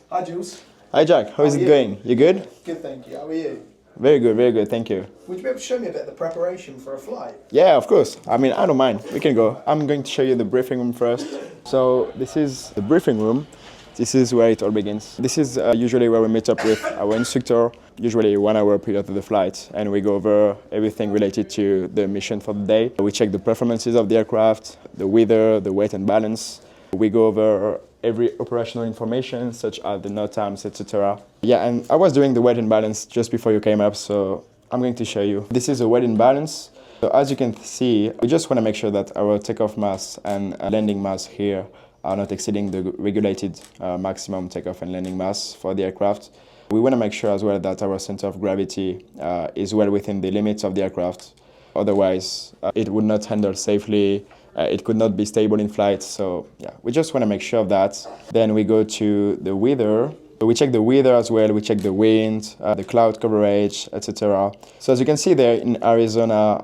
Hi Jules. Hi Jack, how is it going? You good? Good, thank you. How are you? Very good, thank you. Would you be able to show me a bit of the preparation for a flight? Yeah, of course. I mean, I don't mind. We can go. I'm going to show you the briefing room first. So this is the briefing room. This is where it all begins. This is usually where we meet up with our instructor, usually 1 hour prior to the flight, and we go over everything related to the mission for the day. We check the performances of the aircraft, the weather, the weight and balance. We go over every operational information, such as the node times, etc. Yeah, and I was doing the weight and balance just before you came up, so I'm going to show you. This is a weight and balance. So as you can see, we just want to make sure that our takeoff mass and landing mass here are not exceeding the regulated maximum takeoff and landing mass for the aircraft. We want to make sure as well that our center of gravity is well within the limits of the aircraft. Otherwise, it would not handle safely. It could not be stable in flight. So yeah, we just want to make sure of that. Then we go to the weather. We check the weather as well. We check the wind, the cloud coverage, etc. So as you can see there in Arizona,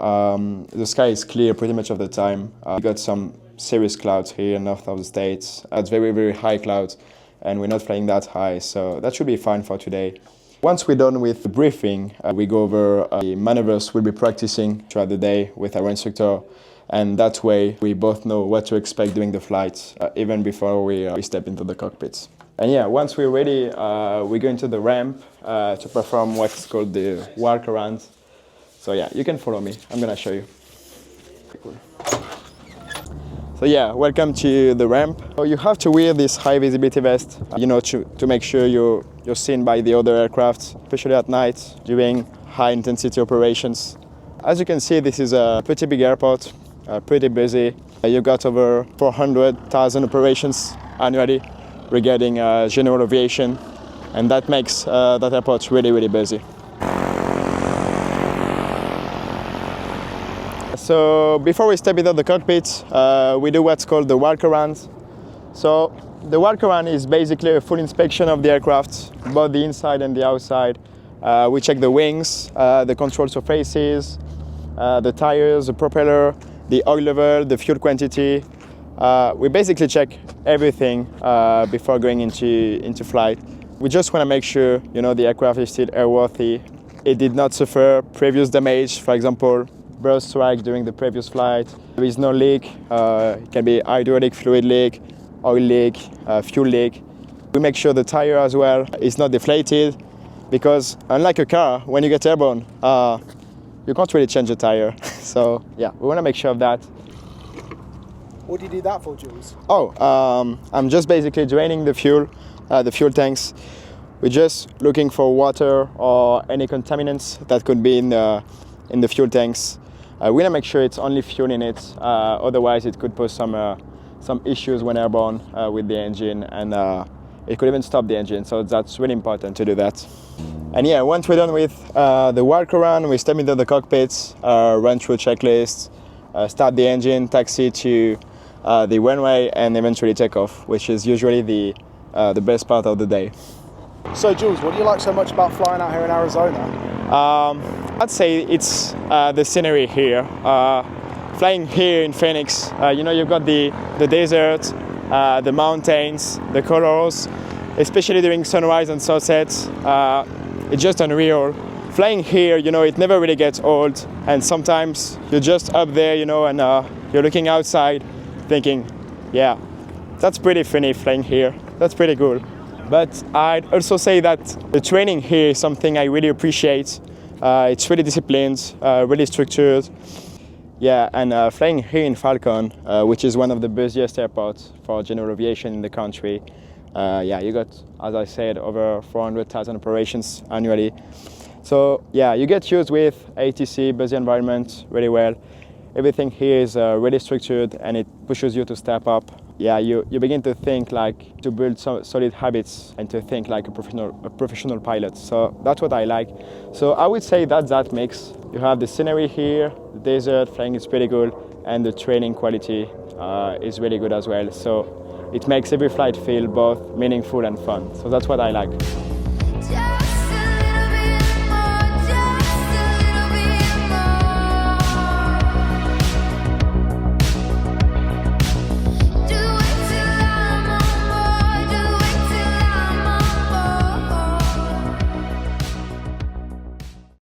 the sky is clear pretty much of the time. We got some serious clouds here north of the States. It's very high clouds, and we're not flying that high, so that should be fine for today. Once we're done with the briefing, we go over the maneuvers we'll be practicing throughout the day with our instructor, and that way we both know what to expect during the flight, even before we step into the cockpit. And yeah, once we're ready, we go into the ramp to perform what's called the walk around. So yeah, you can follow me. I'm gonna show you. Cool. So yeah, welcome to the ramp. So you have to wear this high visibility vest, to make sure you're seen by the other aircraft, especially at night during high intensity operations. As you can see, this is a pretty big airport, pretty busy. You've got over 400,000 operations annually regarding general aviation, and that makes that airport really busy. So before we step into the cockpit, we do what's called the walk around. So the walk around is basically a full inspection of the aircraft, both the inside and the outside. We check the wings, the control surfaces, the tires, the propeller, the oil level, the fuel quantity. We basically check everything before going into flight. We just want to make sure the aircraft is still airworthy. It did not suffer previous damage, for example, burst strike during the previous flight. There is no leak. It can be hydraulic fluid leak, oil leak, fuel leak. We make sure the tire as well is not deflated, because unlike a car, when you get airborne, you can't really change the tire. So yeah, we want to make sure of that. What do you do that for, Jules? I'm just basically draining the fuel tanks. We're just looking for water or any contaminants that could be in the fuel tanks. We want to make sure it's only fuel in it, otherwise it could pose some issues when airborne with the engine, and it could even stop the engine, so that's really important to do that. And yeah, once we're done with the walk around, we step into the cockpit, run through a checklist, start the engine, taxi to the runway, and eventually take off, which is usually the best part of the day. So Jules, what do you like so much about flying out here in Arizona? I'd say it's the scenery here. Flying here in Phoenix, you've got the desert, the mountains, the colors, especially during sunrise and sunset. It's just unreal. Flying here, it never really gets old, and sometimes you're just up there, and you're looking outside, thinking, yeah, that's pretty funny flying here. That's pretty cool. But I'd also say that the training here is something I really appreciate. It's really disciplined, really structured. Yeah, and flying here in Falcon, which is one of the busiest airports for general aviation in the country. You got, as I said, over 400,000 operations annually. So yeah, you get used with ATC, busy environment really well. Everything here is really structured, and it pushes you to step up. Yeah, you begin to think to build solid habits and to think like a professional pilot. So that's what I like. So I would say that mix. You have the scenery here, the desert, flying is pretty good, and the training quality is really good as well. So it makes every flight feel both meaningful and fun. So that's what I like.